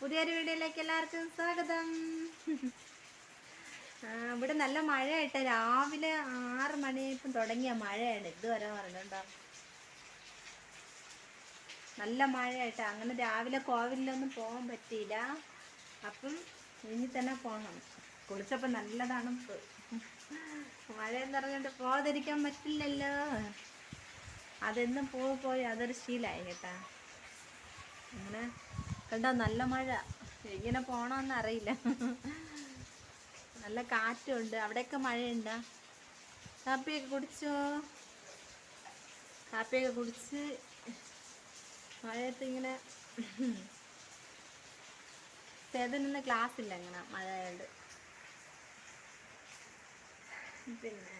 പുതിയൊരു വീഡിയോയിലേക്ക് എല്ലാവർക്കും സ്വാഗതം. ഇവിടെ നല്ല മഴയായിട്ട് രാവിലെ 6 മണിയപ്പം തുടങ്ങിയ മഴയാണ് ഇതുവരെ പറഞ്ഞിട്ടുണ്ടോ. നല്ല മഴയായിട്ട് അങ്ങനെ രാവിലെ കോവിലൊന്നും പോകാൻ പറ്റിയില്ല. അപ്പം ഇനി തന്നെ പോകണം. കുളിച്ചപ്പോൾ നല്ല തണുപ്പ്. മഴയെന്ന് പറഞ്ഞിട്ട് പോകാതിരിക്കാൻ പറ്റില്ലല്ലോ. അതെന്നും പോയി അതൊരു ശീലമായി കേട്ടാ. അങ്ങനെ കണ്ടോ, നല്ല മഴ. എങ്ങനെ പോകണമെന്ന് അറിയില്ല. നല്ല കാറ്റുണ്ട്. അവിടെയൊക്കെ മഴയുണ്ടോ? കാപ്പിയൊക്കെ കുടിച്ചോ? കാപ്പിയൊക്കെ കുടിച്ച് മഴയത്ത് ഇങ്ങനെ ചേതനിന്ന് ക്ലാസ് ഇല്ല, ഇങ്ങനെ മഴയുണ്ട്. പിന്നെ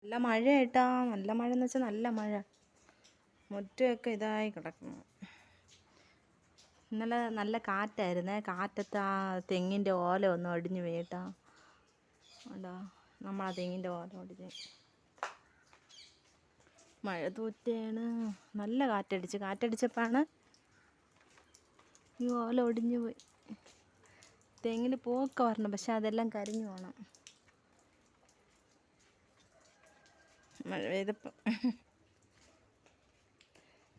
നല്ല മഴ കേട്ടാ. നല്ല മഴ എന്ന് വെച്ചാൽ നല്ല മഴ. മുറ്റമൊക്കെ ഇതായി കിടക്കുന്നു. ഇന്നലെ നല്ല കാറ്റായിരുന്നേ. കാറ്റത്ത് ആ തെങ്ങിൻ്റെ ഓല ഒന്ന് ഒടിഞ്ഞ് വീട്ടാ. ഉണ്ടോ, നമ്മളാ തെങ്ങിൻ്റെ ഓല ഒടിഞ്ഞ്. മഴ തൂറ്റാണ്. നല്ല കാറ്റടിച്ചപ്പോഴാണ് ഈ ഓല ഒടിഞ്ഞു പോയി. തെങ്ങിന് പൂവൊക്കെ വരണം, പക്ഷെ അതെല്ലാം കരിഞ്ഞു പോകണം. മഴ പെയ്തപ്പം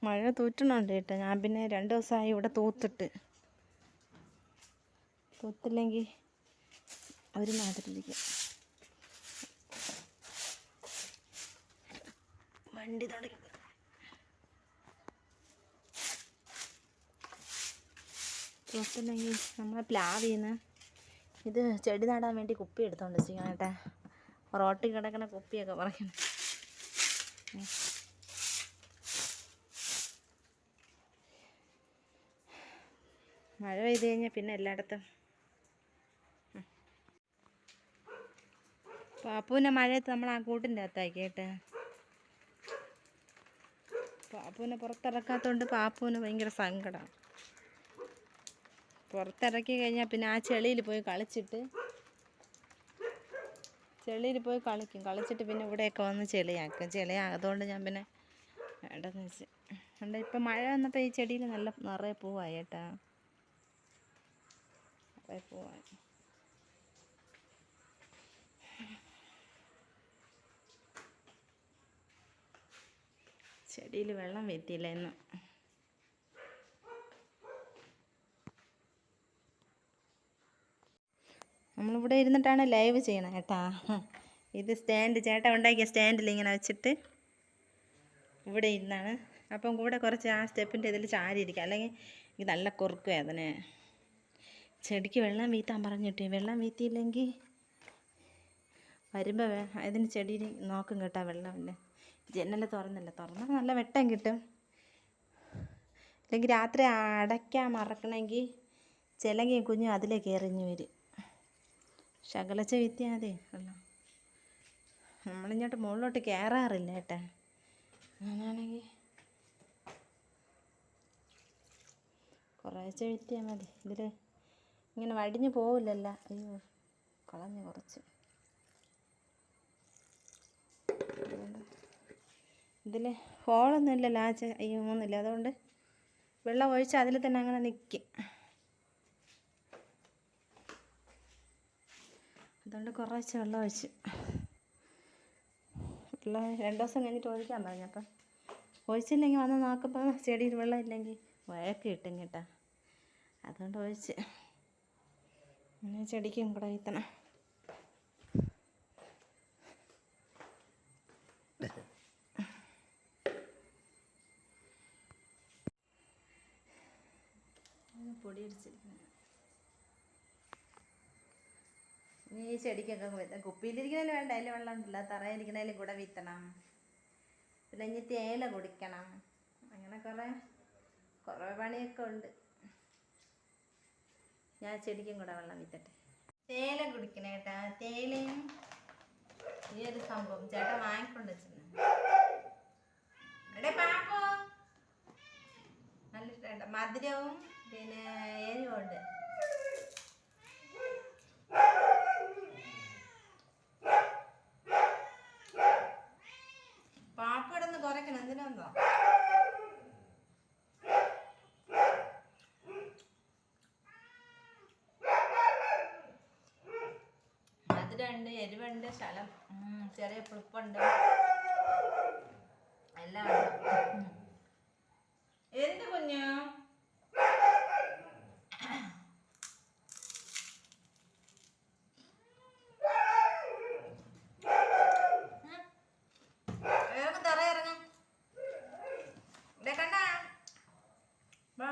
മഴ തൂറ്റണുണ്ട് കേട്ടോ. ഞാൻ പിന്നെ 2 ദിവസമായി ഇവിടെ തൂത്തില്ലെങ്കിൽ ഒരു മാതിരിയിരിക്കും. വണ്ടി തുടങ്ങി. തൂത്തില്ലെങ്കിൽ നമ്മളെ പ്ലാവിന്ന് ഇത് ചെടി നടാൻ വേണ്ടി കുപ്പി എടുത്തോണ്ട് വെച്ചിരിക്കണം കേട്ടാ. റോട്ടിൽ കിടക്കണ കുപ്പിയൊക്കെ പറയണം. മഴ പെയ്ത് കഴിഞ്ഞാൽ പിന്നെ എല്ലായിടത്തും പാപ്പൂനെ മഴയത്ത് നമ്മൾ ആ കൂട്ടിൻ്റെ അകത്താക്കി കേട്ടെ. പാപ്പൂനെ പുറത്തിറക്കാത്തതുകൊണ്ട് പാപ്പൂന് ഭയങ്കര സങ്കടം. പുറത്തിറക്കി കഴിഞ്ഞാൽ പിന്നെ ആ ചെളിയിൽ പോയി കളിച്ചിട്ട് കളിച്ചിട്ട് പിന്നെ ഇവിടെയൊക്കെ വന്ന് ചെളിയാക്കും. അതുകൊണ്ട് ഞാൻ പിന്നെ വേണ്ടെന്ന് വെച്ച്. അതുകൊണ്ട് ഇപ്പം മഴ വന്നപ്പോൾ ഈ ചെടിയിൽ നല്ല നിറയെ പൂവായി കേട്ടാ. നിറയെ പൂവായി. ചെടിയിൽ വെള്ളം വീഴ്ത്തിയില്ല ഇന്ന്. നമ്മളിവിടെ ഇരുന്നിട്ടാണ് ലൈവ് ചെയ്യണം കേട്ടാ. ഇത് സ്റ്റാൻഡ് ചേട്ടൻ ഉണ്ടാക്കിയ സ്റ്റാൻഡിൽ ഇങ്ങനെ വെച്ചിട്ട് ഇവിടെ ഇരുന്നാണ്. അപ്പം കൂടെ കുറച്ച് ആ സ്റ്റെപ്പിൻ്റെ ഇതിൽ ചാരിയിരിക്കുക, അല്ലെങ്കിൽ ഇത് നല്ല കുറുക്ക് വേദന. ചെടിക്ക് വെള്ളം വീത്താൻ പറഞ്ഞിട്ട് വെള്ളം വീത്തിയില്ലെങ്കിൽ വരുമ്പോൾ ഇതിന് ചെടിയിൽ നോക്കും കേട്ടാ. വെള്ളമില്ല. ജനൽ തുറന്നാൽ നല്ല വെട്ടം കിട്ടും. അല്ലെങ്കിൽ രാത്രി അടയ്ക്കാൻ മറക്കണമെങ്കിൽ ചിലങ്കി കുഞ്ഞും അതിലേക്ക് എറിഞ്ഞു വരും. ശകലച്ച വീത്തിയാൽ മതി വെള്ളം. നമ്മളിങ്ങോട്ട് മുകളിലോട്ട് കയറാറില്ല കേട്ടാ. അങ്ങനെയാണെങ്കിൽ കുറേശ്ശെ വീത്തിയാൽ മതി. ഇതിൽ ഇങ്ങനെ വടിഞ്ഞു പോവില്ലല്ലോ. അയ്യോ, കളഞ്ഞു കുറച്ച്. ഇതിൽ ഹോളൊന്നും ഇല്ലല്ലോ. അയ്യോ ഒന്നുമില്ല. അതുകൊണ്ട് വെള്ളം ഒഴിച്ച് അതിൽ തന്നെ അങ്ങനെ നിൽക്കും. അതുകൊണ്ട് കുറച്ച് വെള്ളം ഒഴിച്ച് 2 ദിവസം കഴിഞ്ഞിട്ട് ഒഴിക്കാൻ പറഞ്ഞു. അപ്പം ഒഴിച്ചില്ലെങ്കിൽ വന്ന് നോക്കുമ്പോൾ ചെടിയിൽ വെള്ളം ഇല്ലെങ്കിൽ വഴക്ക് കിട്ടും കേട്ടാ. അതുകൊണ്ട് ഒഴിച്ച് പിന്നെ ചെടിക്കും കൂടെ വീത്തണം. പൊടി അടിച്ചിരിക്കുന്നത് ഈ ചെടിക്കൊക്കെ കുപ്പിയിലിരിക്കുന്നതിൽ വേണ്ട, അതിൽ വെള്ളം ഉണ്ടല്ലോ. തറയിരിക്കുന്നതിലും കൂടെ വീത്തണം. പിന്നെ ഇനി തേയില കുടിക്കണം. അങ്ങനെ കുറേ പണിയൊക്കെ ഉണ്ട്. ഞാൻ ചെടിക്കും കൂടെ വെള്ളം വീത്തട്ടെ. തേയില കുടിക്കണേ കേട്ടാ. തേയിലയും ഈ ഒരു സംഭവം ചേട്ടൻ വാങ്ങിക്കൊണ്ട് വെച്ചിട്ടുണ്ട്. എടേ പാപ്പോ, നല്ല ഇഷ്ടമുണ്ട്. മധുരവും പിന്നെ എരിവുണ്ട്. പാപ്പ ഇടന്ന് കുറയ്ക്കണം. എന്തിനാന്നോ നല്ല ശലം, ചെറിയ പുളിപ്പുണ്ട്, എല്ലാം ഉണ്ട്. എന്ത് കുഞ്ഞു തറ ഇറങ്ങും കണ്ട വാ.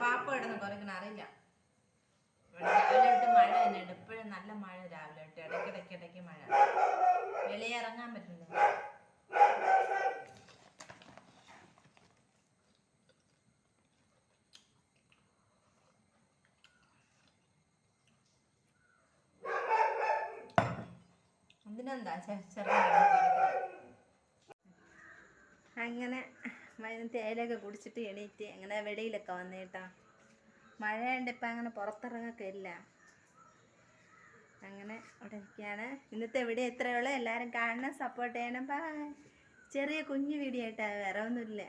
പാപ്പ ഇടുന്ന കുറയ്ക്കണം അറിയില്ല. രാവിലെ ഇട്ട് മഴ തന്നെയുണ്ട്, ഇപ്പോഴും നല്ല മഴ. രാവിലെ ഇട്ട് ഇടയ്ക്കിടയ്ക്ക് മഴ, വെളിയെ ഇറങ്ങാൻ പറ്റില്ല. എന്തിനെന്താ അങ്ങനെ തേയിലൊക്കെ കുടിച്ചിട്ട് എണീറ്റ് അങ്ങനെ വെളിയിലൊക്കെ വന്നേട്ടാ. മഴയുണ്ട്, ഇപ്പം അങ്ങനെ പുറത്തിറങ്ങൊക്കെ ഇല്ല. അങ്ങനെ അവിടെ ഇരിക്കുകയാണ്. ഇന്നത്തെ വീഡിയോ ഇത്രയേ ഉള്ളൂ. എല്ലാവരും കാണണം, സപ്പോർട്ട് ചെയ്യണം. ബൈ. ചെറിയ കുഞ്ഞു വീഡിയോ ആയിട്ടാ, വേറെ ഒന്നുമില്ല.